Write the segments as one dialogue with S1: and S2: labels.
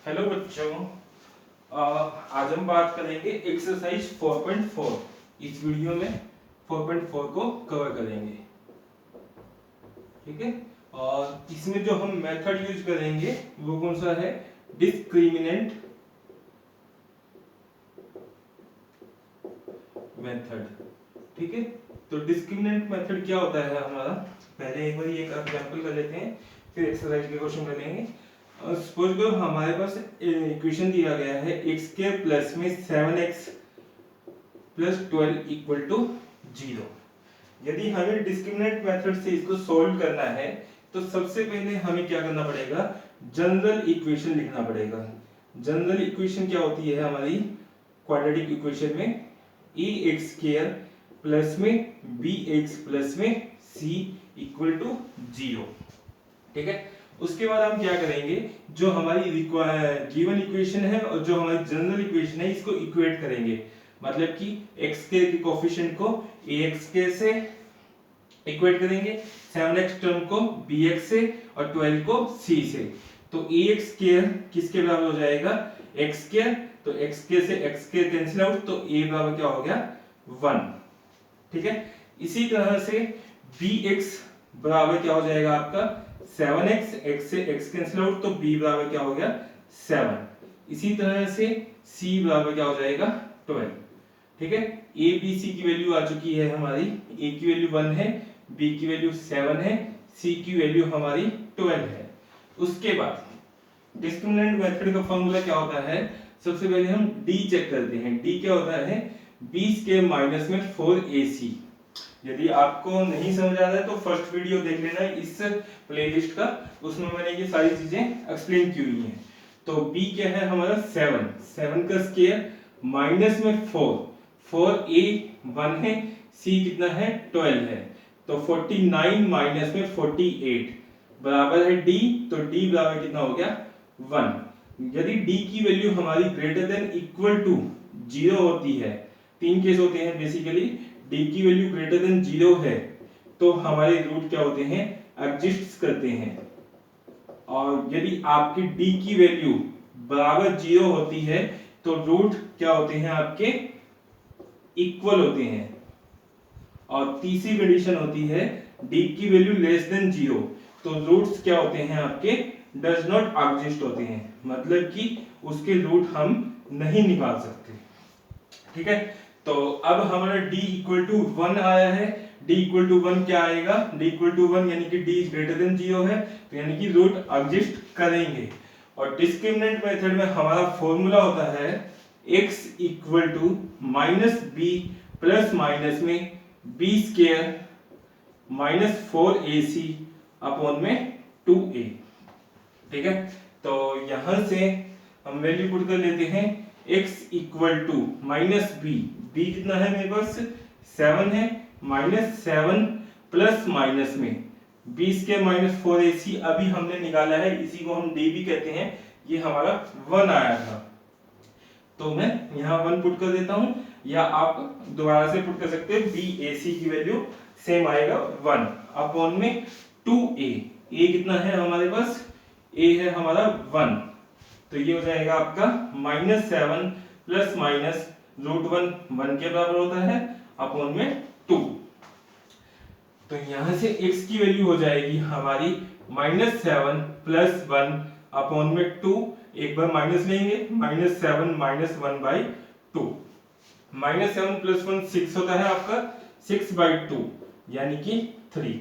S1: Hello बच्चों। आज हम बात करेंगे एक्सरसाइज 4.4। इस वीडियो में 4.4 को कवर करेंगे, ठीक है। और इसमें जो हम मेथड यूज करेंगे वो कौन सा है? डिस्क्रिमिनेंट मेथड, ठीक है। तो डिस्क्रिमिनेंट मेथड क्या होता है हमारा? पहले एक बार एक एग्जांपल कर लेते हैं, फिर एक्सरसाइज के क्वेश्चन कर लेंगे। सपोज करो हमारे पास इक्वेशन दिया गया है एक्स के प्लस में 7x प्लस 12 इक्वल टू 0। यदि हमें डिस्क्रिमिनेंट मेथड से इसको सॉल्व करना है तो सबसे पहले हमें क्या करना पड़ेगा? जनरल इक्वेशन लिखना पड़ेगा। जनरल इक्वेशन क्या होती है हमारी क्वाड्रेटिक इक्वेशन में? ए एक्स स्क्वायर प्लस में बी एक्स प्लस में सी इक्वल टू 0, ठीक है। उसके बाद हम क्या करेंगे? जो हमारी गिवन इक्वेशन है और जो हमारी जनरल इक्वेशन है इसको इक्वेट करेंगे। मतलब कि x के कोएफिशिएंट को ax के से इक्वेट करेंगे, 7x टर्म को bx से और 12 को c से। तो ax स्क्वायर किसके बराबर हो जाएगा? x square. तो x स्क्वायर से x स्क्वायर कैंसिल आउट, तो a बराबर क्या हो गया? 1, ठीक है। इसी तरह से bx बराबर क्या हो जाएगा आपका? 7x, x से x कैंसिल आउट, तो b बराबर क्या हो गया? 7। इसी तरह से c बराबर क्या हो जाएगा? 12, ठीक है। a b c की वैल्यू आ चुकी है हमारी। a की वैल्यू 1 है, b की वैल्यू 7 है, c की वैल्यू हमारी 12 है। उसके बाद डिस्क्रिमिनेंट मेथड का फॉर्मूला क्या होता है? सबसे पहले हम d चेक करते हैं। d क्या होता है? b के माइनस में 4ac। यदि आपको नहीं समझ आ रहा है तो फर्स्ट वीडियो देख लेना इस प्लेलिस्ट का, उसमें मैंने ये सारी चीजें एक्सप्लेन की हुई हैं। तो b क्या है हमारा? 7 का स्क्वायर माइनस में 4 a 1 है, c कितना है? 12 है। तो 49 माइनस में 48 बराबर है d। तो d बराबर कितना हो गया? 1। यदि d की वैल्यू हमारी ग्रेटर देन इक्वल टू 0 होती है, तीन केस होते हैं बेसिकली। d की वैल्यू ग्रेटर देन 0 है तो हमारे रूट क्या होते हैं? एग्जिस्ट करते हैं। और यदि आपकी d की वैल्यू बराबर 0 होती है तो रूट क्या होते हैं आपके? इक्वल होते हैं। और तीसरी कंडीशन होती है d की वैल्यू लेस देन 0, तो रूट्स क्या होते हैं आपके? डज नॉट एग्जिस्ट होते हैं। मतलब कि उसके रूट हम नहीं निकाल सकते, ठीक है। तो अब हमारा d इक्वल टू 1 आया है। d इक्वल टू 1 क्या आएगा? d इक्वल टू 1 यानी कि d ग्रेटर देन 0 है, तो यानी कि रूट एग्जिस्ट करेंगे। और डिस्क्रिमिनेंट मेथड में हमारा फॉर्मूला होता है x equal to minus B plus minus में b square minus 4ac upon में 2a, ठीक है। तो यहां से हम वैल्यू पुट कर लेते हैं। x equal to minus B, B कितना है मेरे पास? 7 है, माइनस 7 प्लस माइनस में b स्क्वायर माइनस 4ac अभी हमने निकाला है, इसी को हम d भी कहते हैं। ये हमारा 1 आया था, तो मैं यहाँ 1 पुट कर देता हूं, या आप दोबारा से पुट कर सकते हैं। bac की वैल्यू सेम आएगा 1 अपॉन में 2a। a कितना है हमारे पास? a है हमारा 1, तो ये हो जाएगा आपका माइनस 7 प्लस माइनस रूट 1 के बराबर होता है अपॉन में 2। तो यहां से x की वैल्यू हो जाएगी हमारी माइनस 7 प्लस 1 अपॉन में 2। एक बार माइनस लेंगे, माइनस 7 माइनस 1/2। माइनस 7 प्लस 1 6 होता है आपका, 6/2 यानी कि 3।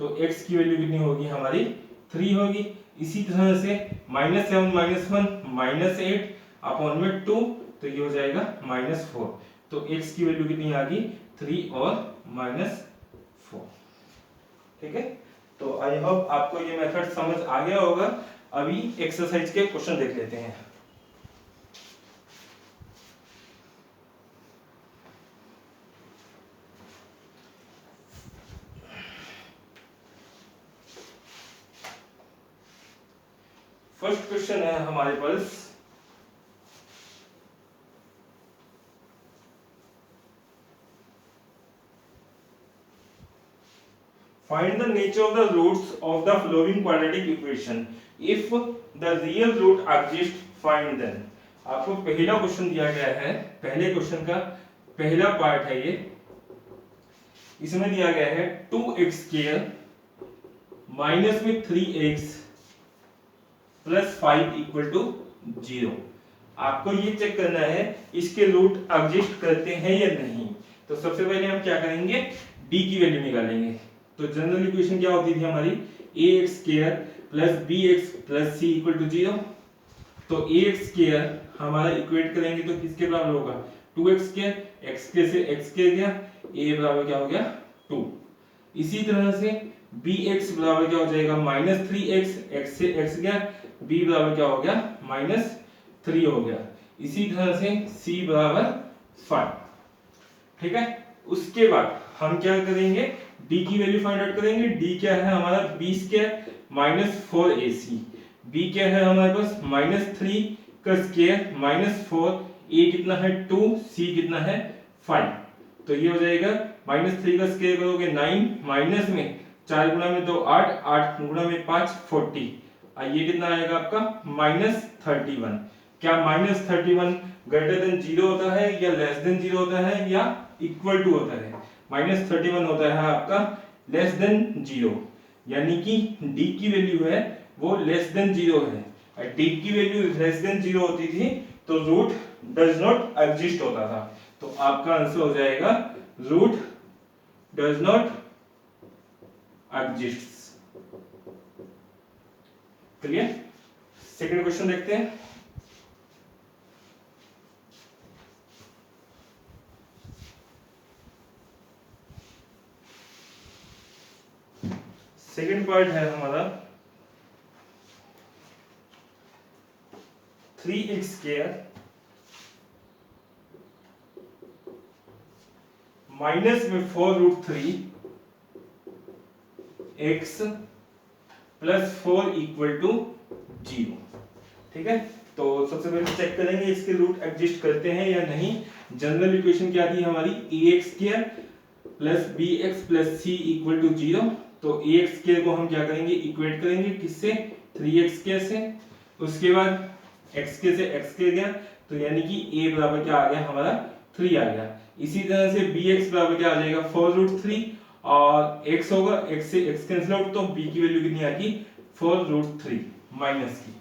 S1: तो x की वैल्यू कितनी होगी हमारी? 3 होगी। इसी तरह से माइनस 7 माइनस 1 माइनस 8 अपॉन में 2, तो ये हो जाएगा माइनस 4। तो x की वैल्यू कितनी आ गई? 3 और माइनस 4, ठीक है। तो आई होप आपको ये मेथड समझ आ गया होगा। अभी एक्सरसाइज के क्वेश्चन देख लेते हैं। फर्स्ट क्वेश्चन है हमारे पास, find the nature of the roots of the following quadratic equation if the real root exists find then. आपको पहला क्वेश्चन दिया गया है, पहले क्वेश्चन का पहला पार्ट है ये। इसमें दिया गया है 2x² माइनस में 3x प्लस 5 इक्वल टू 0। आपको ये चेक करना है इसके रूट एग्जिस्ट करते हैं या नहीं। तो सबसे पहले हम क्या करेंगे, d की वैल्यू निकालेंगे। तो जनरल इक्वेशन क्या होती थी हमारी, ax² plus bx plus c equal to 0। तो ax² हमारा इक्वेट करेंगे तो किसके बराबर होगा, 2x², x² से x² गया, a बराबर क्या हो गया 2। इसी तरह से bx बराबर क्या हो जाएगा -3x, x से x गया, b बराबर क्या हो गया -3 हो गया। इसी तरह से c बराबर 5। ठीक है, उसके बाद हम क्या करेंगे, d की वैल्यू फाइंड आउट करेंगे। d क्या है हमारा b² माइनस 4ac, b क्या है हमारे पास -3 का स्क्वायर -4, a कितना है 2, c कितना है 5। तो ये हो जाएगा -3 का स्क्वायर करोगे 9, माइनस में 4 गुणा में 2 8, 8 गुणा में 5 40, ये कितना आएगा आपका -31। क्या -31 ग्रेटर देन 0 होता है या लेस देन 0 होता है या इक्वल टू होता है, -31 होता है आपका लेस देन 0, यानी कि d की वैल्यू है वो लेस देन 0 है। d की वैल्यू लेस देन 0 होती थी तो रूट डज नॉट एग्जिस्ट होता था। तो आपका आंसर हो जाएगा root does not exist. Clear. Second question देखते हैं। सेकंड पार्ट है हमारा 3x² माइनस में 4√3 x प्लस 4 इक्वल टू 0। ठीक है, तो सबसे पहले चेक करेंगे इसके रूट एग्जिस्ट करते हैं या नहीं। जनरल इक्वेशन क्या थी हमारी, ax² plus bx plus c equal to 0। तो ax² को हम क्या करेंगे, इक्वेट करेंगे किससे, 3x² से। उसके बाद x² से x² गया, तो यानी कि a बराबर क्या आ गया हमारा 3 आ गया। इसी तरह से bx बराबर क्या आ जाएगा 4√3 और x होगा, x से x कैंसिल आउट, तो b की वैल्यू कितनी आएगी 4√3 माइनस की।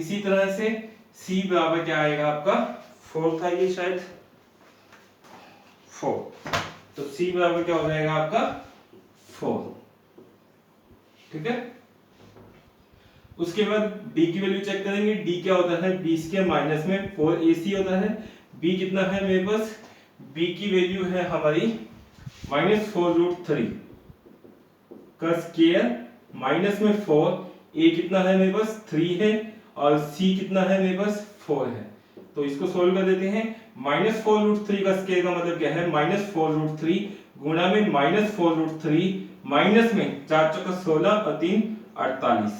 S1: इसी तरह से c बराबर क्या आएगा आपका 4 था ये शायद 4, तो c बराबर क्या हो जाएगा आपका 4। ठीक है, उसके बाद d की वैल्यू चेक करेंगे। d क्या होता है, b² माइनस में 4ac होता है। b कितना है मेरे पास, b की वैल्यू है हमारी -4√3 का स्क्वायर माइनस में 4, a कितना है मेरे पास 3 है और c कितना है मेरे पास 4 है। तो इसको सोल्व कर देते हैं। -4√3 का स्क्वायर का मतलब क्या है, -4√3 गुणा में -4√3 माइनस में 4 चौका 16 और 3 48,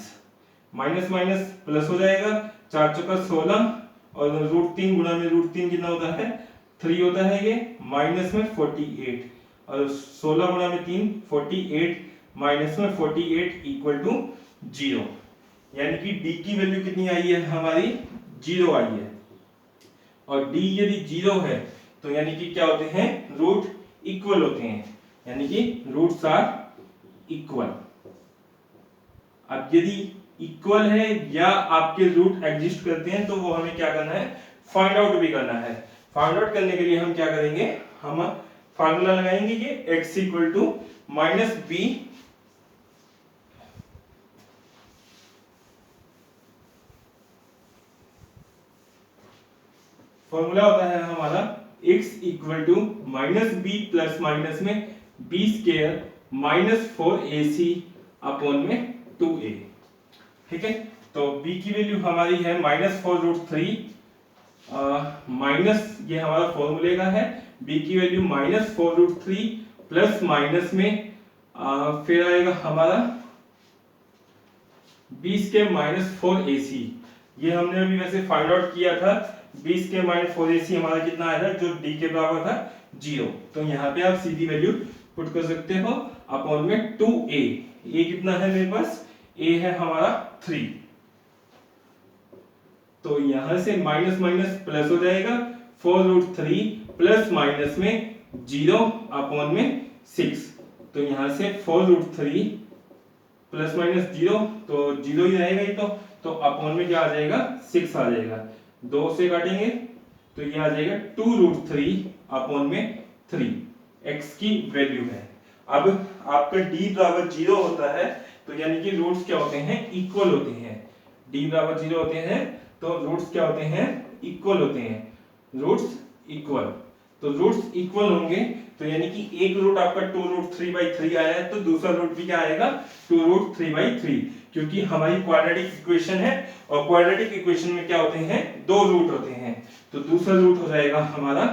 S1: माइनस माइनस प्लस हो जाएगा, 4 चौका 16 और √3 गुणा में √3 कितना होता है 3 होता है, ये माइनस में 48 और 16 गुणा में 3 48 माइनस में 48 इक्वल टू 0। यानी कि d की वैल्यू कितनी आई है हमारी 0 आई है। और d यदि 0 है तो यानी कि क्या होते हैं, रूट इक्वल होते हैं, यानी कि रूट्स आर इक्वल। अब यदि इक्वल है या आपके रूट एग्जिस्ट करते हैं तो वो हमें क्या करना है, फाइंड आउट भी करना है। फाइंड आउट करने के लिए हम क्या करेंगे, हम फार्मूला लगाएंगे कि x equal to -b formula होता है हमारा x equal to -b plus minus में b² माइनस 4ac अपॉन में 2a। ठीक है, तो b की वैल्यू हमारी है -4√3 माइनस, ये हमारा फॉर्मूले का है, b की वैल्यू -4√3 प्लस माइनस में फिर आएगा हमारा b² माइनस 4ac। ये हमने अभी वैसे फाइंड आउट किया था, b² माइनस 4ac हमारा कितना आया था, जो d के बराबर था 0। तो यहाँ पे आप सीधी वैल्यू पुट कर सकते हो अपॉन में 2a। a कितना है मेरे पास, a है हमारा 3, तो यहां से माइनस माइनस प्लस हो जाएगा, 4√3 प्लस माइनस में 0 अपॉन में 6, तो यहां से 4√3 प्लस माइनस 0, तो 0 ही रहेगा ही, तो अपॉन में क्या आ जाएगा 6 आ जाएगा, 2 से काटेंगे तो ये आ जाएगा 2√3 अपॉन में 3, x की वैल्यू है। अब आपका d बराबर 0 होता है तो यानी कि रूट्स क्या होते हैं, इक्वल होते हैं। d बराबर 0 होते हैं तो रूट्स क्या होते हैं, इक्वल होते हैं, रूट्स इक्वल। तो रूट्स इक्वल होंगे तो यानी कि एक रूट आपका 2√3/3 आया है तो दूसरा रूट भी क्या आएगा 2√3/3, क्योंकि हमारी क्वाड्रेटिक इक्वेशन है और क्वाड्रेटिक इक्वेशन में क्या होते हैं, दो रूट होते हैं। तो दूसरा रूट हो जाएगा हमारा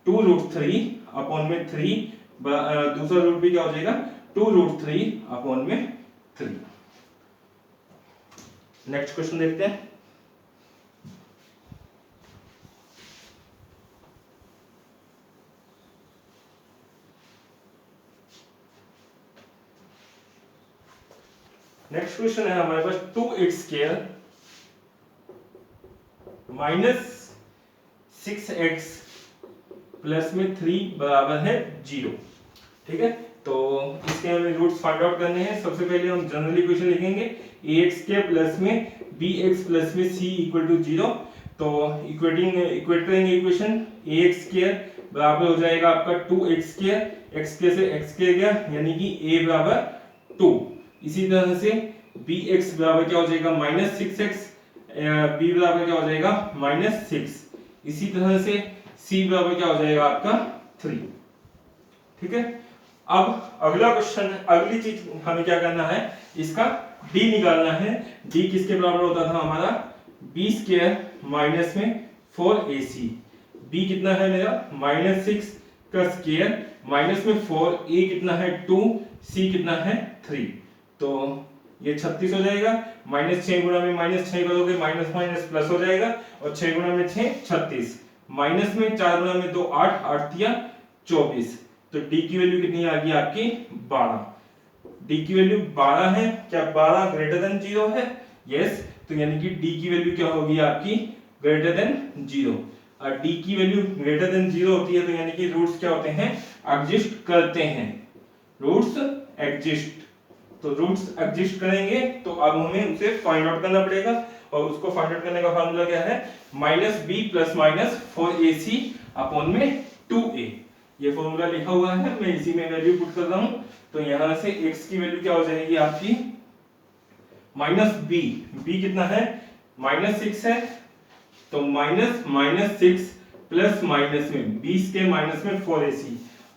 S1: 2√3 अपॉन में 3, दूसरा रूट भी क्या हो जाएगा 2√3 अपॉन में 3। नेक्स्ट क्वेश्चन देखते हैं। नेक्स्ट क्वेश्चन है हमारे पास 2x² माइनस 6x प्लस में 3 बराबर है 0। ठीक है, तो इसके हमें रूट्स फाइंड आउट करने हैं। सबसे पहले हम जनरल इक्वेशन लिखेंगे, ax² प्लस में bx प्लस में c इक्वल टू 0। तो इक्वेट करेंगे इक्वेशन, ax² बराबर हो जाएगा आपका 2x², x² से x² गया यानी कि a बराबर 2। इसी तरह से bx बराबर क्या हो जाएगा माइनस 6x, b बराबर क्या हो जाएगा माइनस 6। इसी तरह से c बराबर क्या हो जाएगा आपका 3। ठीक है, अब अगला क्वेश्चन, अगली चीज हमें क्या करना है, इसका d निकालना है। d किसके बराबर होता था हमारा, b² माइनस में 4ac। b कितना है मेरा -6 का स्क्वायर माइनस में 4, a कितना है 2, c कितना है 3। तो ये 36 हो जाएगा, -6 गुणा में -6 करोगे माइनस माइनस प्लस हो जाएगा, और 6 गुणा में 6 36, माइनस में 4 गुणा में 2 8, 8 या 24। तो d की वैल्यू कितनी आ गई आपकी 12। d की वैल्यू 12 है, क्या 12 ग्रेटर देन 0 है, यस। तो यानी कि d की वैल्यू क्या होगी आपकी ग्रेटर देन 0। और d की वैल्यू ग्रेटर देन 0 होती है तो यानी कि रूट्स क्या होते हैं, एग्जिस्ट करते हैं, रूट्स एग्जिस्ट। तो रूट्स एग्जिस्ट करेंगे तो अब हमें उसे फाइंड आउट करना पड़ेगा, और उसको फाइंड आउट करने का फार्मूला क्या है, -b plus minus 4ac upon में 2a। ये फॉर्मूला लिखा हुआ है, मैं इसी में वैल्यू पुट कर रहा हूं। तो यहां से x की वैल्यू क्या हो जाएगी आपकी -b कितना है -6 है, तो -6 प्लस माइनस में 20 के माइनस में 4ac,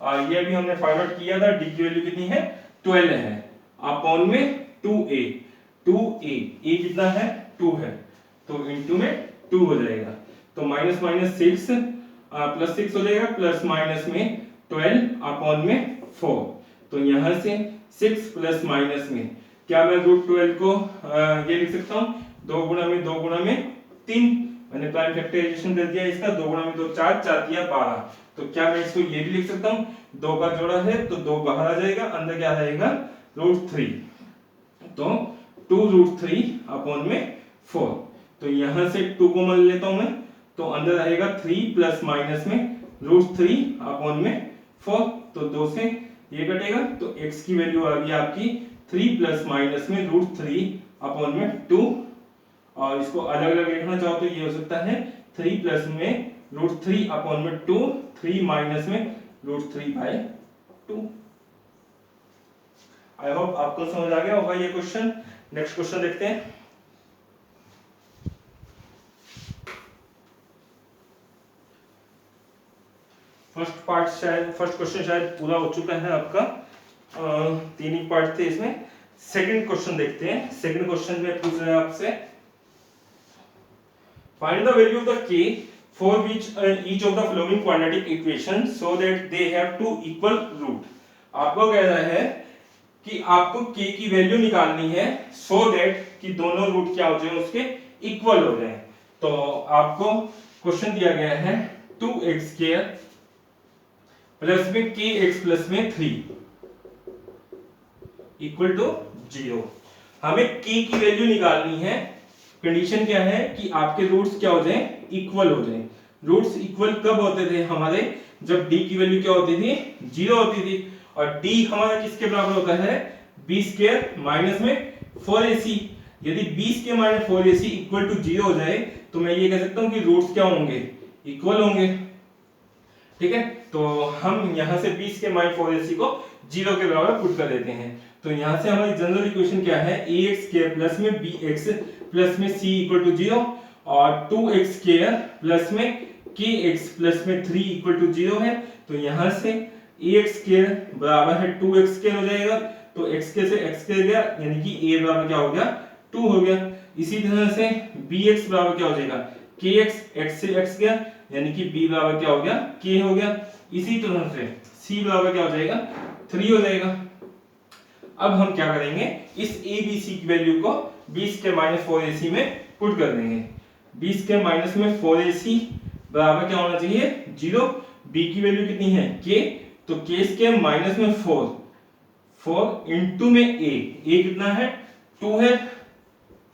S1: और ये भी हमने फाइंड आउट किया था, d की वैल्यू कितनी है 12 है, अपॉन में 2a a कितना है 2 है, तो इनटू में 2 हो जाएगा। तो माइनस माइनस 6 प्लस 6 हो जाएगा, प्लस माइनस में 12 अपॉन में 4। तो यहां से 6 प्लस माइनस में क्या मैं √12 को ये लिख सकता हूं, 2 गुणा में 2 गुणा में 3, मैंने प्राइम फैक्टराइजेशन कर दिया इसका, 2 गुणा में 2 4, 4 दिया 12। तो क्या मैं इसको ये भी लिख सकता हूं, 2 का जोड़ा है तो 2 बाहर आ जाएगा, अंदर क्या रहेगा √3, तो 2√3 अपॉन में 4। तो यहां से 2 को मान लेता हूं मैं, तो अंदर रहेगा 3 प्लस माइनस में √3 अपॉन में 4, तो 2 से ये कटेगा, तो x की वैल्यू आ गई आपकी 3 प्लस माइनस में √3 अपॉन में 2। और इसको अलग अलग लिखना चाहो तो ये हो सकता है 3 प्लस में √3 अपॉन में 2, 3 माइनस में √3/2। आई होप आपको समझ आ गया होगा ये क्वेश्चन। नेक्स्ट क्वेश्चन देखते हैं। फर्स्ट क्वेश्चन शायद पूरा हो चुका है आपका, 3 ही पार्ट थे इसमें। सेकंड क्वेश्चन देखते हैं। सेकंड क्वेश्चन में पूछ रहे हैं आपसे, find the value of the k for which each of the following quadratic equations so that they have two equal root। आपको कह रहा है कि आपको k की वैल्यू निकालनी है so that कि दोनों रूट क्या हो जाए उसके इक्वल हो जाए। तो आपको क्वेश्चन दिया गया है 2x² प्लस में kx प्लस में 3 इक्वल टू 0। हमें k की वैल्यू निकालनी है कंडीशन क्या है कि आपके रूट्स क्या हो जाएं, इक्वल हो जाएं। रूट्स इक्वल कब होते थे हमारे, जब d की वैल्यू क्या होती थी, 0 होती थी। और d हमारा किसके बराबर होता है, b स्क्वायर माइनस में 4ac। यदि b square minus 4ac equal to 0 हो जाए तो मैं ये कह सकता हूं कि रूट्स क्या होंगे, इक्वल होंगे। ठीक है, तो हम यहां से b स्क्वायर माइनस 4ac को 0 के बराबर पुट कर देते हैं। तो यहां से हमारी जनरल इक्वेशन क्या है, ax स्क्वायर प्लस में bx प्लस में c इक्वल टू 0 और 2x स्क्वायर प्लस में kx प्लस में 3 इक्वल टू 0 है। तो यहां से ax स्क्वायर बराबर है 2x स्क्वायर हो जाएगा, तो x स्क्वायर से x स्क्वायर गया, यानी कि a बराबर क्या हो गया, 2 हो गया। इसी तरह से bx बराबर क्या हो जाएगा, kx, x से x गया, यानी कि b बराबर क्या हो गया, k हो गया। इसी तरह से c बराबर क्या हो जाएगा, 3 हो जाएगा। अब हम क्या करेंगे, इस a b c की वैल्यू को b स्क्वायर माइनस 4ac में पुट कर देंगे। b स्क्वायर माइनस में 4ac बराबर क्या होना चाहिए, 0। b की वैल्यू कितनी है, k, तो k स्क्वायर माइनस में 4 इंटू में a कितना है, 2 है,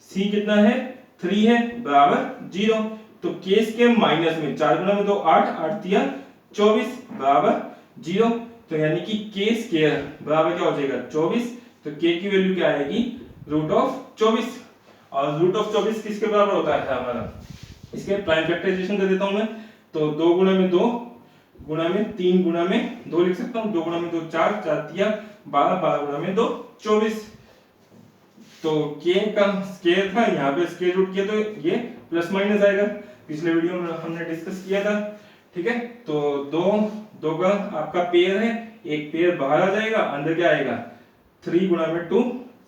S1: c कितना है, 3 है, बराबर 0। तो k स्क्वायर माइनस में 4 गुना में 2 8, 8 तिया 24 बराबर 0। तो यानी कि k स्क्वायर बराबर क्या हो जाएगा, 24। तो k की वैल्यू क्या आएगी, रूट ऑफ 24। और रूट ऑफ 24 किसके बराबर होता है हमारा, इसके प्राइम फैक्टराइजेशन कर देता हूं मैं। तो 2 गुना में 2 गुना में 3 गुना में 2 लिख सकता हूं, 2 गुना में 2 4, 4 तिया 12, 12 गुना में 2 24। तो k का स्क्वायर था, यहाँ पे स्क्वायर रूट किया तो ये प्लस माइनस आएगा, पिछले वीडियो में हमने डिस्कस किया था। ठीक है, तो दो का आपका पेयर है, एक पेयर बाहर आ जाएगा, अंदर क्या आएगा, 3 गुना में 2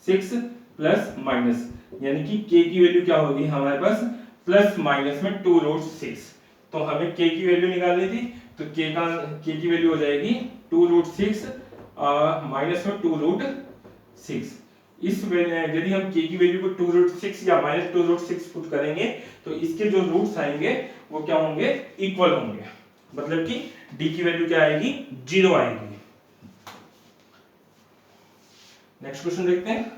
S1: 6 प्लस माइनस, यानी कि k की वैल्यू क्या होगी हमारे पास, प्लस माइनस में 2 रूट 6। तो हमें k की वैल्यू निकालनी थी, तो k की वैल्यू हो जाएगी 2 रूट 6 माइनस में 2 रूट 6। इस यदि हम k की वैल्यू को 2 रूट 6 या माइनस 2 रूट 6 पुट करेंगे तो इसके जो रूट्स आएंगे वो क्या होंगे, इक्वल होंगे। मतलब कि d की वैल्यू क्या आएगी, 0 आएगी। नेक्स्ट क्वेश्चन देखते हैं।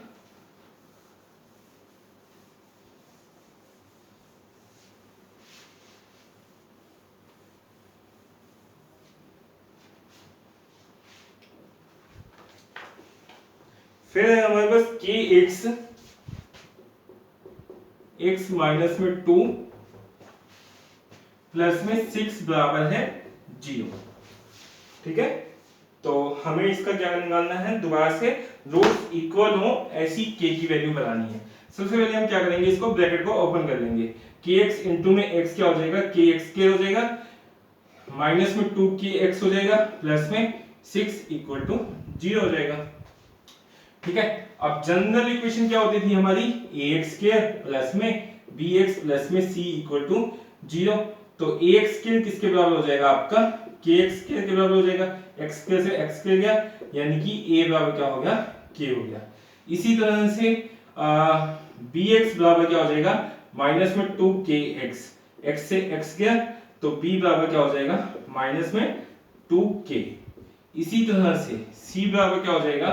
S1: फिर है हमारे पास kx x माइनस में 2 प्लस में 6 बराबर है 0। ठीक है, तो हमें इसका क्या निकालना है, दोबारा से रूट्स इक्वल हो ऐसी k की वैल्यू बनानी है। सबसे पहले हम क्या करेंगे, इसको ब्रैकेट को ओपन कर लेंगे, kx इंटू में x क्या हो जाएगा, kx के हो जाएगा, माइनस में 2kx हो जाएगा, प्लस में 6 इक्वल टू 0 हो जाएगा। ठीक है, अब जनरल इक्वेशन क्या होती थी हमारी, ax स्क्वायर प्लस में bx प्लस में c इक्वल टू 0। तो ax स्क्वायर किसके बराबर हो जाएगा आपका, kx स्क्वायर के बराबर हो जाएगा, x स्क्वायर से x स्क्वायर गया, यानी कि a बराबर क्या हो गया, k हो गया। इसी तरह से bx बराबर क्या हो जाएगा, माइनस में 2kx, x से x गया, तो b बराबर क्या हो जाएगा, माइनस में 2k। इसी तरह से c बराबर क्या हो जाएगा,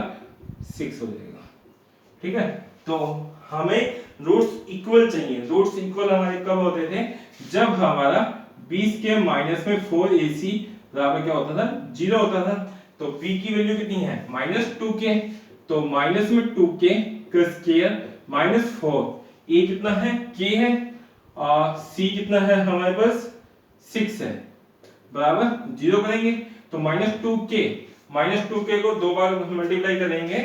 S1: 6 हो जाएगा। ठीक है, तो हमें रूट्स इक्वल चाहिए। रूट्स इक्वल हमारे कब होते थे, जब हमारा b के माइनस में 4ac बराबर क्या होता था, 0 होता था। तो b की वैल्यू कितनी है, माइनस 2k, तो माइनस में 2k का स्क्वायर माइनस 4, a कितना है, k है, और c कितना है हमारे पास, 6 है, बराबर 0 करेंगे। तो माइनस 2k को 2 बार मल्टीप्लाई करेंगे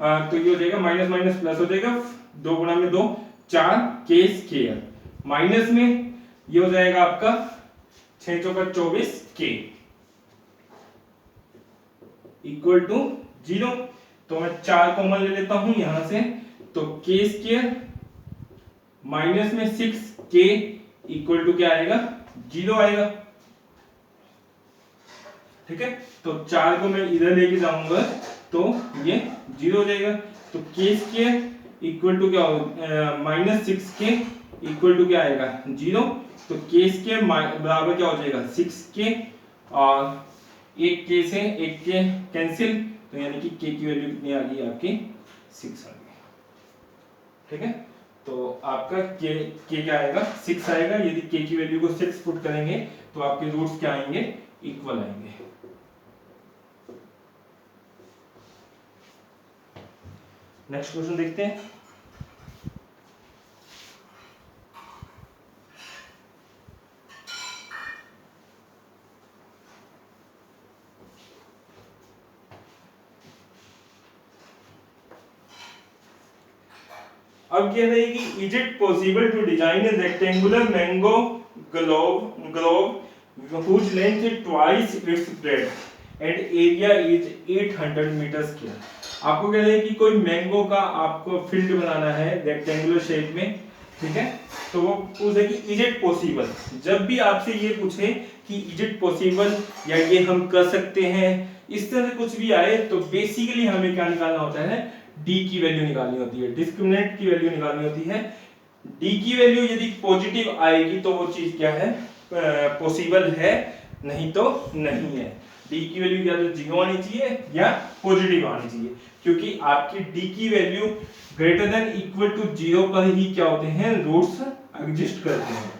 S1: तो ये हो जाएगा माइनस माइनस प्लस हो जाएगा, 2 गुना में 2 4 k स्क्वायर, माइनस में ये हो जाएगा आपका 6 चौका 24 k इक्वल टू 0। तो मैं 4 कॉमन ले लेता हूं यहां से, तो k स्क्वायर माइनस में 6k इक्वल टू क्या आएगा, 0 आएगा। ठीक है, तो 4 को मैं इधर लेके जाऊंगा तो ये 0 हो जाएगा। तो k स्क्वायर इक्वल टू क्या होगा, माइनस 6k इक्वल टू क्या आएगा, 0। तो k स्क्वायर बराबर क्या हो जाएगा, 6k, और एक k से एक k कैंसिल, तो यानी कि k की वैल्यू कितनी आ गई आपकी, 6 आ गई। ठीक है, तो आपका के क्या आएगा 6 आएगा। यदि के की वैल्यू को 6 पुट करेंगे तो आपके रूट्स क्या आएंगे इक्वल आएंगे। नेक्स्ट क्वेश्चन देखते हैं। अब कह रहे हैं कि is it possible to design a rectangular mango grove whose length is twice its breadth and area is 800 metre square. आपको कह रहे हैं कि कोई मैंगो का आपको फील्ड बनाना है रेक्टेंगुलर शेप में, ठीक है। तो वो पूछे कि इज इट पॉसिबल। जब भी आपसे ये पूछे कि इज इट पॉसिबल या ये हम कर सकते हैं, इस तरह से कुछ भी आए तो बेसिकली हमें क्या निकालना होता है, डी की वैल्यू निकालनी होती है, डिस्क्रिमिनेंट की वैल्यू निकालनी होती है। डी की वैल्यू यदि पॉजिटिव आएगी तो वो चीज क्या है पॉसिबल है, नहीं तो नहीं है। डी की वैल्यू या तो 0 आनी चाहिए या पॉजिटिव आनी चाहिए, क्योंकि आपकी डी की value greater than equal to 0 पर ही क्या होते हैं रूट्स एग्जिस्ट करते हैं,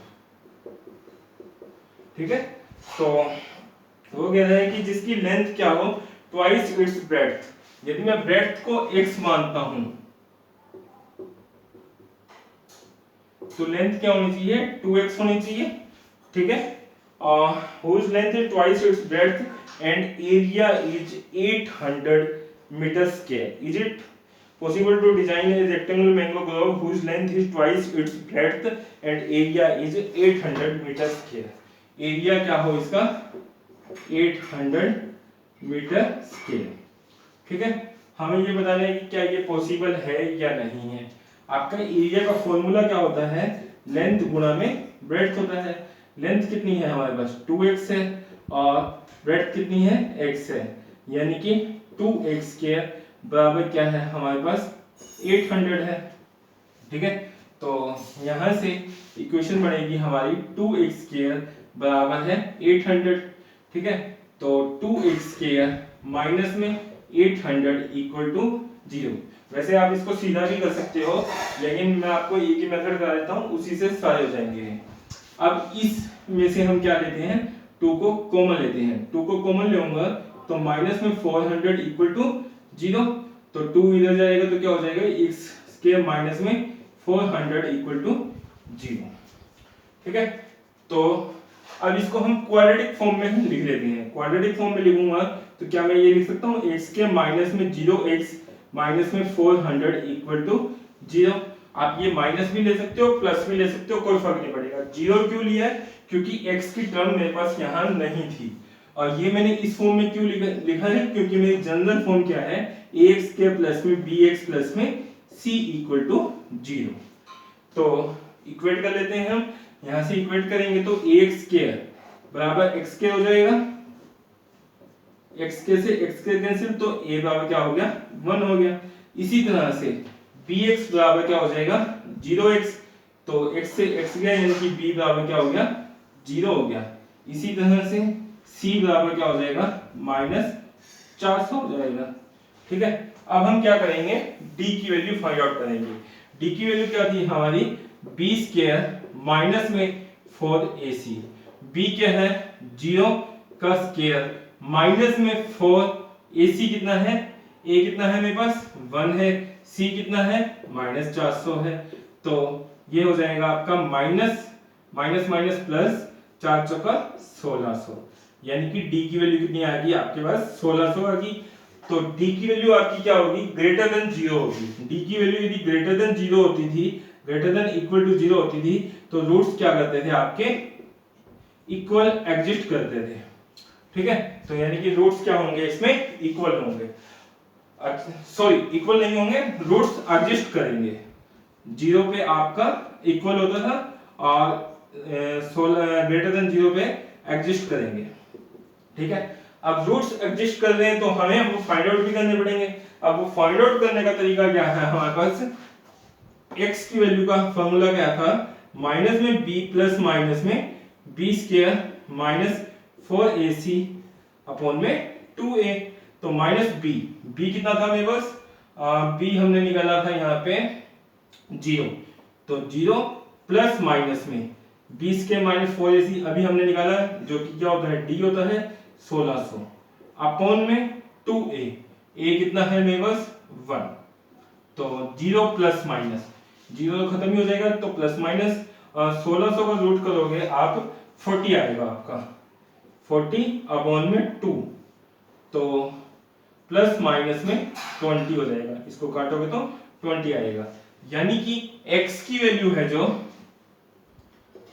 S1: ठीक है। तो वो कह रहे हैं कि जिसकी लेंथ क्या हो ट्वाइस इट्स ब्रेड्थ। यदि मैं ब्रेड्थ को x मानता हूं तो लेंथ क्या होनी चाहिए 2x होनी चाहिए, ठीक है। whose length is twice its breadth and area is 800 meter square. Is it possible to design a rectangular mango globe whose length is twice its breadth and area is 800 meter square? Area क्या हो इसका 800 metre square, ठीक है। हमें ये बताना है कि क्या ये पॉसिबल है या नहीं है। आपका एरिया का फॉर्मूला क्या होता है, लेंथ गुणा में ब्रेड्थ होता है। लेंथ कितनी है हमारे पास 2x है और ब्रेड्थ कितनी है x है, यानी कि 2x स्क्वायर बराबर क्या है हमारे पास 800 है, ठीक है। तो यहां से इक्वेशन बनेगी हमारी 2x स्क्वायर बराबर है 800, ठीक है। तो 2x स्क्वायर माइनस में 800 इक्वल टू 0। वैसे आप इसको सीधा भी कर सकते हो, लेकिन मैं आपको एक ही मेथड बता देता हूं, उसी से सारे हो जाएंगे। अब इस में से हम क्या लेते हैं 2 को कॉमन लेते हैं। 2 को कॉमन लूंगा तो माइनस में 400 इक्वल टू 0, तो 2 इधर जाएगा तो क्या हो जाएगा x स्क्वायर माइनस में 400 इक्वल टू 0, ठीक है। तो अब इसको हम क्वाड्रेटिक फॉर्म में लिख लेते हैं। क्वाड्रेटिक फॉर्म में लिखूंगा तो क्या मैं ये लिख सकता हूँ x के माइनस में 0x माइनस में 400 इक्वल टू 0। आप ये माइनस भी ले सकते हो प्लस भी ले सकते हो, कोई फर्क नहीं पड़ेगा। 0 क्यों लिया है, क्योंकि x की टर्म मेरे पास यहाँ नहीं थी, और ये मैंने इस फॉर्म में क्यों लिखा है, क्योंकि मेरी जनरल फॉर्म क्या है ax के प्लस में bx प्लस में c इक्वल टू 0। तो इक्वेट कर लेते हैं हम, यहां से इक्वेट करेंगे तो ax स्क्वायर बराबर x स्क्वायर हो जाएगा, x स्क्वायर से x स्क्वायर कैंसिल तो a बराबर क्या हो गया 1 हो गया। इसी तरह से bx बराबर क्या हो जाएगा 0x, तो x से x गया यानी कि b बराबर क्या हो गया 0 हो गया। इसी तरह से c बराबर क्या हो जाएगा -400 हो जाएगा, ठीक है। अब हम क्या करेंगे d की वैल्यू फाइंड आउट करेंगे। d की वैल्यू क्या थी हमारी b स्क्वायर माइनस में 4ac, b क्या है 0 का स्क्वायर माइनस में 4ac कितना है, a कितना है मेरे पास 1 है, c कितना है -400 है। तो ये हो जाएगा आपका माइनस माइनस माइनस प्लस 400 का 1600, यानी कि d की वैल्यू कितनी आ गई आपके पास 1600 आ गई। तो d की वैल्यू आपकी क्या होगी ग्रेटर देन 0 होगी। d की वैल्यू यदि ग्रेटर देन 0 होती थी, ग्रेटर देन इक्वल टू 0 होती थी, तो रूट्स क्या करते थे आपके इक्वल एग्जिस्ट करते थे, ठीक है। तो यानी कि रूट्स क्या होंगे इसमें इक्वल होंगे, सॉरी इक्वल नहीं होंगे, रूट्स एग्जिस्ट करेंगे। 0 पे आपका इक्वल होता था और 16 ग्रेटर देन 0 पे एग्जिस्ट करेंगे, ठीक है। अब रूट्स एग्जिस्ट कर रहे हैं तो हमें वो फाइंड आउट भी करने पड़ेंगे। अब वो फाइंड आउट करने का तरीका क्या है हमारे पास, x की वैल्यू का फॉर्मूला क्या था माइनस में b प्लस माइनस में b square minus 4ac upon में 2a, तो माइनस b कितना था मेरे पास b हमने निकाला था यहाँ पे 0, तो 0 प्लस माइनस में 20 के माइनस 4 AC अभी हमने निकाला, जो कि क्या होता है, D होता है 1600 अपॉन में 2A। A कितना है मेरे पास 1, तो 0 प्लस माइनस 0 तो खत्म ही हो जाएगा, तो प्लस माइनस 1600 का रूट करोगे आप 40 आएगा आपका, 40 अपॉन में 2, तो प्लस माइनस में 20 हो जाएगा, इसको काटोगे तो 20 आएगा। यानी कि x की वैल्यू है जो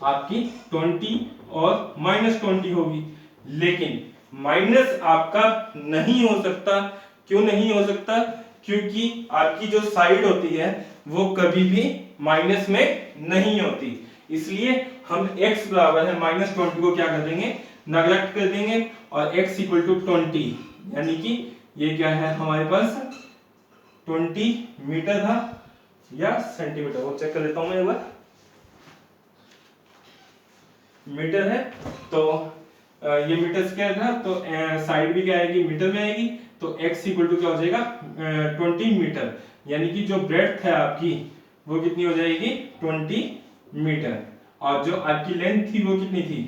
S1: आपकी 20 और माइनस 20 होगी, लेकिन माइनस आपका नहीं हो सकता। क्यों नहीं हो सकता? क्योंकि आपकी जो साइड होती है वो कभी भी माइनस में नहीं होती, इसलिए हम x बराबर है माइनस 20 को क्या कर देंगे, नेगलेक्ट कर देंगे, और x इक्वल टू 20, यानी कि ये क्या है हमारे पास 20 मीटर था या सेंटीमीटर, वो चेक कर लेता हूं मैं एक बार। मीटर है, तो ये मीटर स्क्वायर था, तो साइड भी क्या आएगी, मीटर में आएगी, तो x इक्वल टू क्या हो जाएगा 20 मीटर, यानी कि जो ब्रेड्थ है आपकी वो कितनी हो जाएगी 20 मीटर, और जो आपकी लेंथ थी वो कितनी थी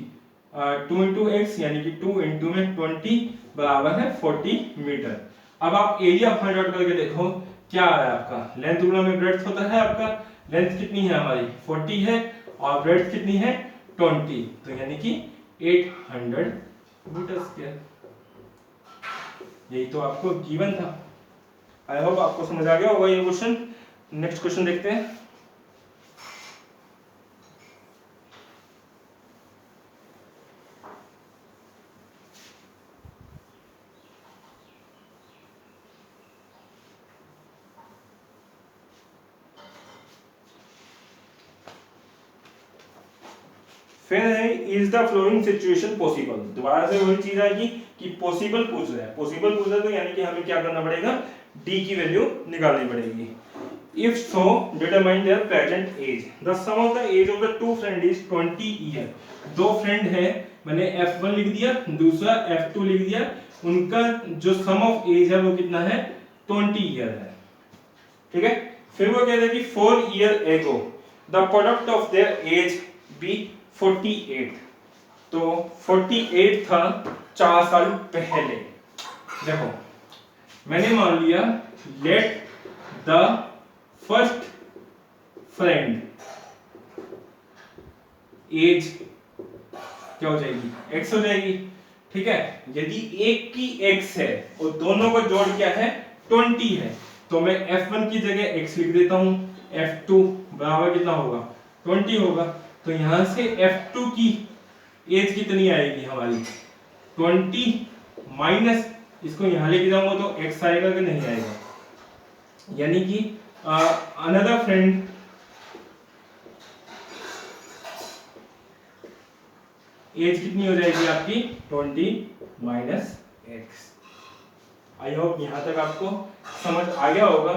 S1: 2 इंटू एक्स, यानी कि 2 इंटू में 20 बराबर है 40 मीटर। अब आप एरिया फाइंड आउट करके देखो क्या आ रहा है आपका, लेंथ गुणा में ब्रेड्थ होता है आपका, लेंथ कितनी है हमारी 40 है और ब्रेड्थ कितनी है 20, तो यानी कि 800 मीटर स्क्वायर। यही तो आपको गिवन था। आई होप आपको समझ आ गया होगा ये क्वेश्चन। नेक्स्ट क्वेश्चन देखते हैं। फिर है is the flowing situation possible, दोबारा से वही चीज आएगी कि पॉसिबल पूछ रहा है, पॉसिबल पूछ रहा है तो यानी कि हमें क्या करना पड़ेगा, डी की वैल्यू निकालनी पड़ेगी। If so determine their present age, the sum of the age of the two friend is 20 year. दो फ्रेंड है, मैंने F1 लिख दिया, दूसरा F2 लिख दिया, उनका जो सम ऑफ एज है वो कितना है 20 ईयर है, ठीक है। फिर वो कहते हैं कि 4 year ago the product of their age be 48, तो 48 था 4 साल पहले। देखो मैंने मान लिया let the first friend age क्या हो जाएगी x हो जाएगी, ठीक है। यदि एक की x है और दोनों का जोड़ क्या है 20 है, तो मैं F1 की जगह x लिख देता हूं, F2 बराबर कितना होगा 20 होगा, तो यहां से F2 की एज कितनी आएगी हमारी 20 माइनस, इसको यहां लेके जाऊंगा तो x आएगा कि नहीं आएगा, यानी कि अनदर फ्रेंड एज कितनी हो जाएगी आपकी 20 माइनस x। आई होप यहां तक आपको समझ आ गया होगा।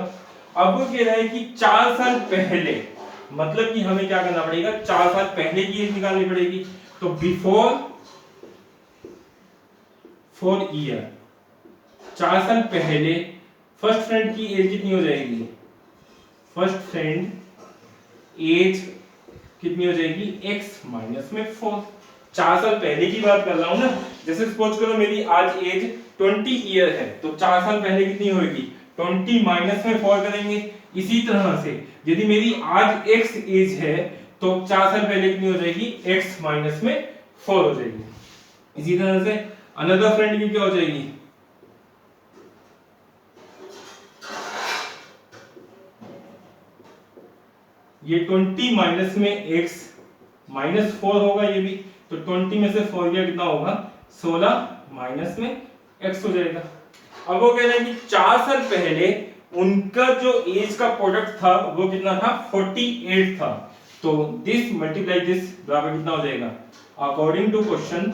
S1: अब वो कह रहा है कि 4 साल पहले, मतलब कि हमें क्या करना पड़ेगा 4 साल पहले की एज निकालनी पड़ेगी, तो बिफोर 4 ईयर, 4 साल पहले फर्स्ट फ्रेंड की एज कितनी हो जाएगी, फर्स्ट फ्रेंड एज कितनी हो जाएगी x माइनस में 4। 4 साल पहले की बात कर रहा हूं ना, जैसे सपोज करो मेरी आज एज 20 ईयर है, तो 4 साल पहले कितनी होगी 20 माइनस में 4 करेंगे। इसी तरह से यदि मेरी आज x एज है तो 4 साल पहले कितनी हो जाएगी x माइनस में 4 हो जाएगी। इसी तरह से अनदर फ्रेंड की क्या हो जाएगी, ये 20 माइनस में x माइनस 4 होगा ये भी, तो 20 में से 4 गया कितना होगा 16 माइनस में x हो जाएगा। अब वो कह रहे हैं कि 4 साल पहले उनका जो एज का प्रोडक्ट था वो कितना था 48 था, तो दिस मल्टीप्लाई दिस बराबर कितना हो जाएगा, according to question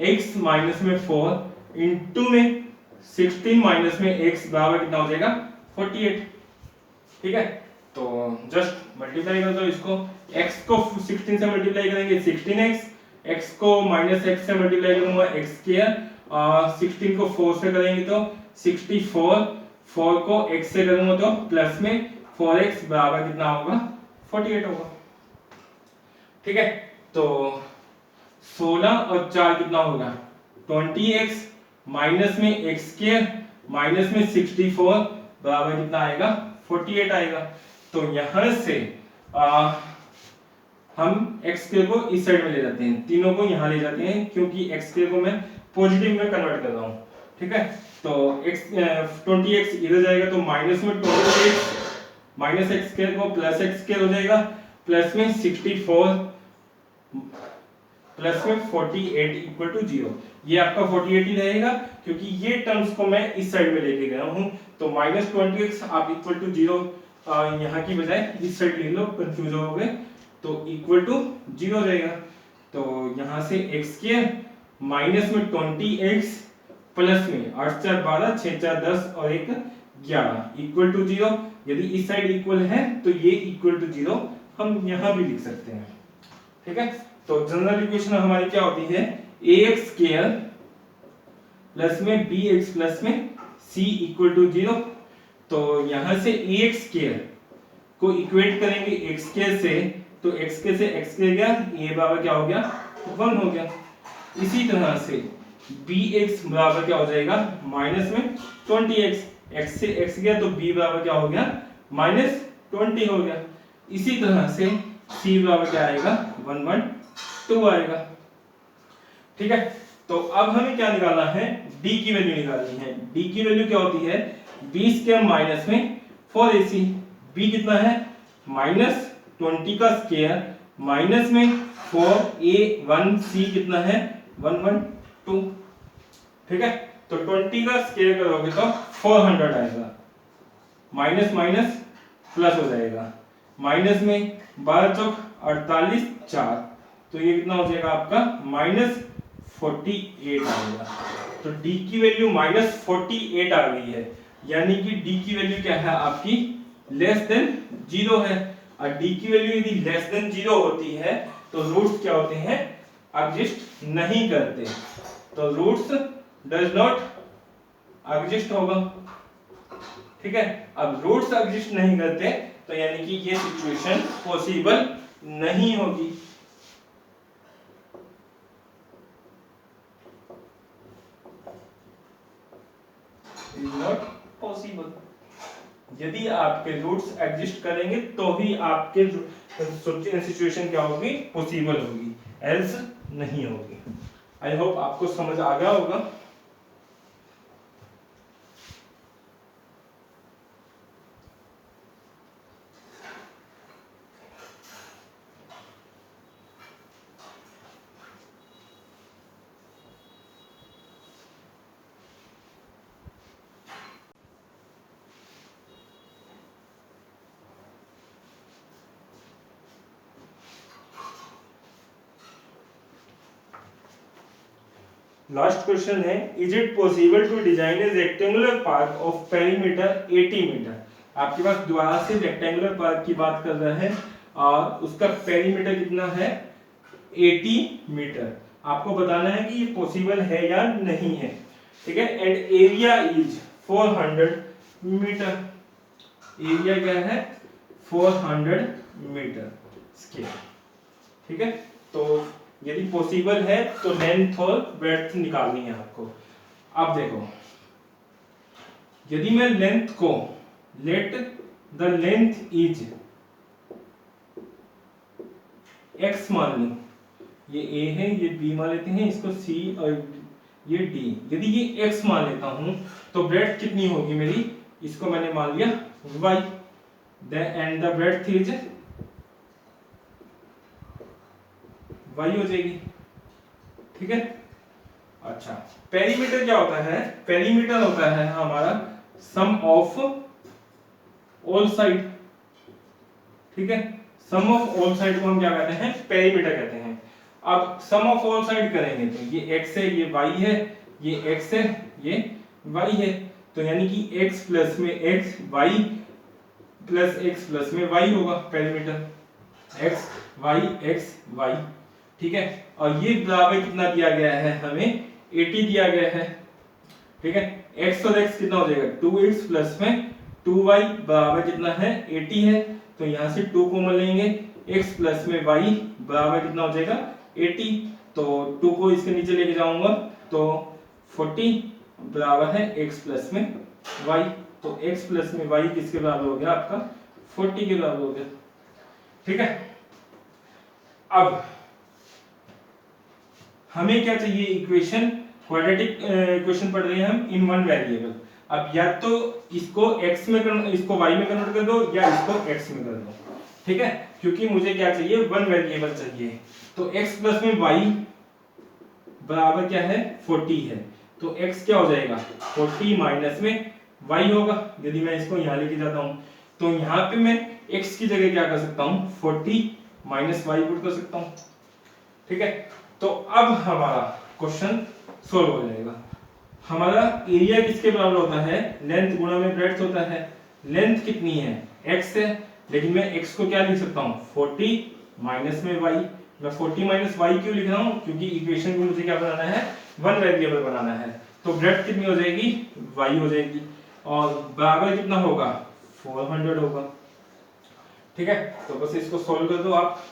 S1: x minus में 4 इंटू में 16 माइनस में x बराबर कितना हो जाएगा 48, ठीक है। तो जस्ट मल्टीप्लाई कर दो इसको, x को 16 से मल्टीप्लाई करेंगे 16x, x को माइनस x से मल्टीप्लाई करूंगा x स्क्वायर, 16 को 4 से करेंगे तो 64, 4 को x से करूंगा तो प्लस में 4x बराबर कितना होगा 48 होगा। ठीक है, तो 16 और 4 कितना होगा 20x माइनस में x स्क्वायर माइनस में 64 बराबर कितना आएगा 48 आएगा। तो यहां से हम x स्क्वायर को इस साइड में ले जाते हैं, तीनों को यहां ले जाते हैं क्योंकि x स्क्वायर को मैं पॉजिटिव में कन्वर्ट कर रहा हूं। ठीक है, तो x 20x इधर जाएगा तो माइनस में 20x माइनस एक्स स्क्वायर को प्लस एक्स स्क्वायर हो जाएगा, प्लस में 64 प्लस में 48 इक्वल टू 0। ये आपका 48 ही रहेगा क्योंकि ये टर्म्स को मैं इस साइड में लेके गया हूं। तो माइनस 20x आप इक्वल टू 0 यहाँ की बजाय इस साइड ले लो, कंफ्यूज हो गए, तो इक्वल टू 0 हो जाएगा। तो यहाँ से x स्क्वायर माइनस में 20x प्लस में 8 4 12 6 4 10 और 1 11 इक्वल टू 0। यदि इस साइड इक्वल है तो ये इक्वल टू 0 हम यहाँ भी लिख सकते हैं। ठीक है, तो जनरल इक्वेशन हमारी क्या होती है ax स्क्वायर प्लस में bx प्लस में c इक्वल टू 0। तो यहां से ax स्क्वायर को इक्वेट करेंगे x स्क्वायर से, तो x स्क्वायर से x स्क्वायर गया, a बराबर क्या हो गया 1 हो गया। इसी तरह से bx बराबर क्या हो जाएगा माइनस में 20x, x से x गया तो b बराबर क्या हो गया माइनस 20 हो गया। इसी तरह से c बराबर क्या आएगा 112 आएगा। ठीक है, तो अब हमें क्या निकालना है d की वैल्यू निकालनी है। d की वैल्यू क्या होती है b स्क्वायर माइनस में 4ac, b कितना है माइनस 20 का स्क्वायर माइनस में 4a1c कितना है 112। ठीक है, तो 20 का स्क्वायर करोगे तो 400 आएगा, माइनस माइनस प्लस हो जाएगा, माइनस में 12 चौक 48 4, तो ये कितना हो जाएगा आपका माइनस 48 आएगा। तो d की वैल्यू माइनस 48 आ गई है, यानी कि d की वैल्यू क्या है आपकी लेस देन 0 है। और d की वैल्यू यदि लेस देन 0 होती है तो रूट्स क्या होते हैं एग्जिस्ट नहीं करते, तो रूट्स डज नॉट एग्जिस्ट होगा। ठीक है, अब रूट्स एग्जिस्ट नहीं करते तो यानी कि ये सिचुएशन पॉसिबल नहीं होगी। Is not possible. यदि आपके रूट्स एग्जिस्ट करेंगे तो ही आपके सिचुएशन क्या होगी पॉसिबल होगी, एल्स नहीं होगी। आई होप आपको समझ आ गया होगा। लास्ट क्वेश्चन है, is it possible to design a rectangular park of perimeter 80 metre. आपके पास दोबारा से रेक्टेंगुलर पार्क की बात कर रहे हैं और उसका पेरीमीटर कितना है 80 मीटर। आपको बताना है कि ये पॉसिबल है या नहीं है। ठीक है, and area is 400 metre. Area क्या है 400 मीटर स्क्वायर। ठीक है, तो यदि पॉसिबल है तो लेंथ और ब्रेड्थ निकालनी है आपको। अब देखो, यदि मैं लेंथ को let the length is x मान लूं, ये a है ये b मान लेते हैं, इसको c और ये d, यदि ये x मान लेता हूं तो ब्रेड्थ कितनी होगी मेरी, इसको मैंने मान लिया y, and the breadth is y हो जाएगी। ठीक है, अच्छा पेरीमीटर क्या होता है, पेरीमीटर होता है हमारा सम ऑफ ऑल साइड। ठीक है, सम ऑफ ऑल साइड को हम क्या कहते हैं पेरीमीटर कहते हैं। अब सम ऑफ ऑल साइड करेंगे तो ये x है ये y है, ये x है ये y है, तो यानी कि x प्लस में x y plus x plus में y होगा perimeter, x y x y। ठीक है, और ये बराबर कितना दिया गया है हमें 80 दिया गया है। ठीक है, x और x कितना हो जाएगा 2x प्लस में 2y बराबर कितना है 80 है, तो यहाँ से 2 कॉमन लेंगे, x प्लस में y बराबर कितना हो जाएगा 80, तो 2 को इसके नीचे लेके जाऊंगा तो 40 बराबर है x प्लस में y, तो x प्लस में y किसके बराबर हो गया आपका 40 के बराबर हो गया। ठीक है, अब हमें क्या चाहिए इक्वेशन, क्वाड्रेटिक इक्वेशन पढ़ रहे हैं हम इन वन वेरिएबल। अब या तो इसको x में इसको y में कन्वर्ट कर दो या इसको x में कर दो। ठीक है, क्योंकि मुझे क्या चाहिए वन वेरिएबल चाहिए, तो x प्लस में y बराबर क्या है 40 है, तो x क्या हो जाएगा 40 माइनस में y होगा। यदि मैं इसको यहाँ लेके जाता हूँ तो यहाँ पे मैं x की जगह क्या कर सकता हूँ 40 माइनस y पुट कर सकता हूँ। ठीक है, तो अब हमारा क्वेश्चन सोल्व हो जाएगा। हमारा एरिया किसके बराबर होता है, लेंथ गुणा में ब्रेड्थ होता है। लेंथ कितनी है x है, लेकिन मैं x को क्या लिख सकता हूँ 40 माइनस में y। मैं 40 माइनस y क्यों लिख रहा हूँ, क्योंकि इक्वेशन को मुझे क्या बनाना है वन वेरिएबल बनाना है, तो ब्रेड्थ कितनी हो जाएगी y हो जाएगी, और बराबर कितना होगा 400 होगा। ठीक है, तो बस इसको सोल्व कर दो आप।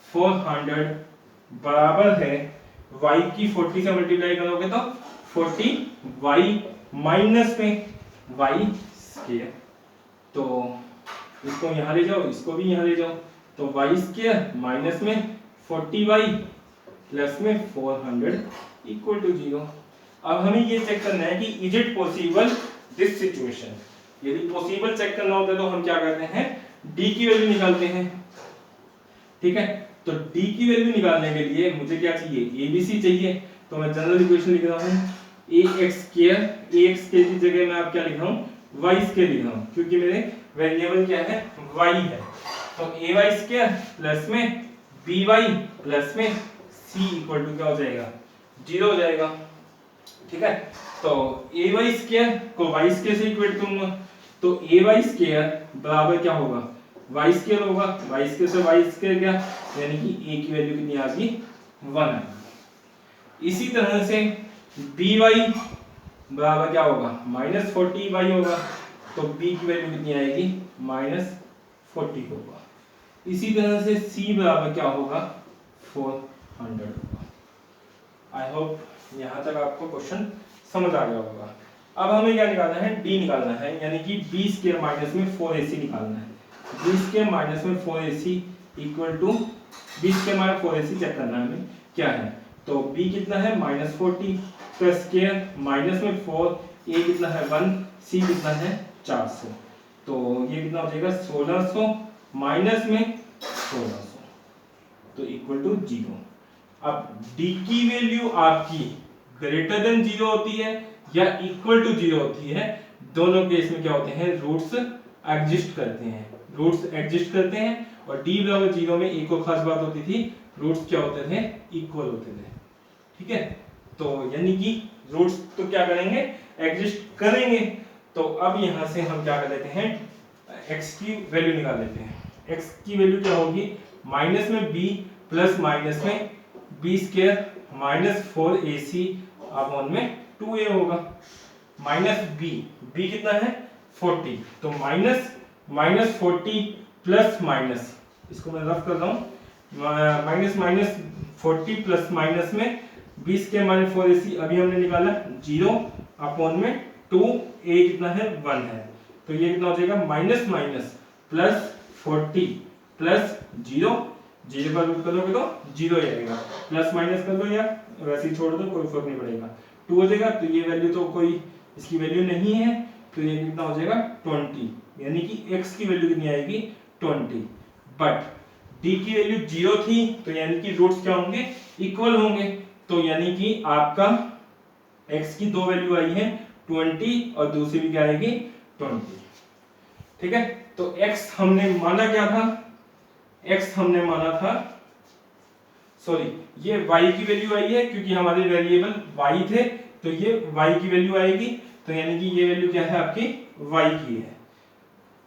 S1: 400 बराबर है y की 40 से मल्टीप्लाई करोगे तो 40 y माइनस में y स्क्वायर, तो इसको यहाँ ले जाओ, इसको भी यहाँ ले जाओ, तो y स्क्वायर माइनस में 40y प्लस में 400 इक्वल टू 0। अब हमें ये चेक करना है कि is it possible this situation. यदि पॉसिबल चेक करना होता है तो हम क्या करते हैं d की वैल्यू निकालते हैं। ठीक है, तो d की वैल्यू निकालने के लिए मुझे क्या चाहिए abc चाहिए, तो मैं जनरल इक्वेशन लिख रहा हूँ ax स्क्वायर, ax के जगह मैं आप क्या लिख रहा हूँ y स्क्वायर लिख रहा हूँ, क्योंकि मेरे वेरिएबल क्या है y है, तो ay स्क्वायर प्लस में by प्लस में c इक्वल टू क्या हो जाएगा 0 हो जाएगा। ठीक है, तो ay स्क्वायर को y स्क्वायर से इक्वेट करूंगा, तो ay स्क्वायर बराबर क्या होगा y स्क्वायर होगा, y स्क्वायर से y स्क्वायर क्या, यानी कि a की वैल्यू कितनी आ गई 1 आ गई। इसी तरह से by बराबर क्या होगा -40y होगा, तो b की वैल्यू कितनी आएगी -40 होगा। इसी तरह से c बराबर क्या होगा 400 होगा। आई होप यहाँ तक आपको क्वेश्चन समझ आ गया होगा। अब हमें क्या निकालना है d निकालना है, यानी कि b स्क्वायर माइनस में 4ac निकालना है। b स्क्वायर माइनस में 4ac equal to b square minus 4ac check करना है हमें क्या है, तो b कितना है -40 का स्क्वायर माइनस में 4, a कितना है 1, c कितना है 400, तो ये कितना हो जाएगा 1600 माइनस में 1600, तो इक्वल टू 0। अब d की वैल्यू आपकी ग्रेटर देन 0 होती है या इक्वल टू 0 होती है, दोनों केस में क्या होते हैं रूट्स एग्जिस्ट करते हैं, रूट्स एग्जिस्ट करते हैं। और d बराबर 0 में एक और खास बात होती थी, रूट्स क्या होते थे इक्वल होते थे। ठीक है, तो यानी कि रूट्स तो क्या करेंगे एग्जिस्ट करेंगे। तो अब यहां से हम क्या कर लेते हैं x की वैल्यू निकाल लेते हैं। x की वैल्यू क्या होगी माइनस में b प्लस माइनस में b square minus 4ac upon में 2a होगा, माइनस b कितना है 40, तो माइनस 40 प्लस माइनस, इसको मैं रफ कर रहा हूँ, माइनस 40 प्लस माइनस में 20 के माइनस 4ac अभी हमने निकाला 0 अपॉन में 2a कितना है 1 है, तो ये कितना हो जाएगा माइनस माइनस प्लस 40 प्लस 0 पर रूट करोगे तो 0 ही आएगा, प्लस माइनस कर दो या वैसे ही छोड़ दो कोई फर्क नहीं पड़ेगा, 2 हो जाएगा। तो ये वैल्यू तो कोई इसकी वैल्यू नहीं है, तो ये कितना हो जाएगा 20, यानी कि x की वैल्यू कितनी आएगी 20, बट d की वैल्यू 0 थी, तो यानी कि रूट्स क्या होंगे इक्वल होंगे, तो यानी कि आपका x की दो वैल्यू आई है 20 और दूसरी भी क्या आएगी 20। ठीक है, तो x हमने माना क्या था, x हमने माना था सॉरी ये y की वैल्यू आई है, क्योंकि हमारे वेरिएबल y थे तो ये y की वैल्यू आएगी, तो यानी कि ये वैल्यू क्या है आपकी y की है,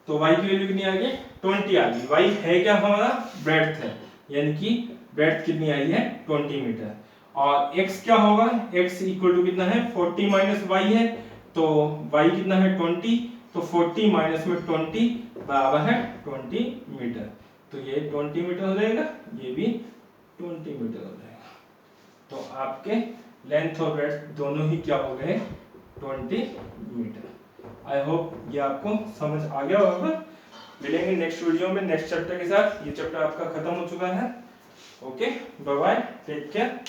S1: तो y की वैल्यू कितनी आ गई 20 आ गई। y है क्या हमारा ब्रेड्थ है, यानी कि ब्रेड्थ कितनी आई है 20 मीटर, और x क्या होगा x इक्वल टू कितना है 40 माइनस y है, तो y कितना है 20, तो 40 माइनस में 20 बराबर है 20 मीटर। तो ये 20 मीटर हो जाएगा, ये भी 20 मीटर हो जाएगा। तो आपके लेंथ और ब्रेड्थ दोनों ही क्या हो गए, 20 मीटर। आई होप ये आपको समझ आ गया होगा। मिलेंगे नेक्स्ट वीडियो में नेक्स्ट चैप्टर के साथ। ये चैप्टर आपका खत्म हो चुका है। Okay, bye bye, take care.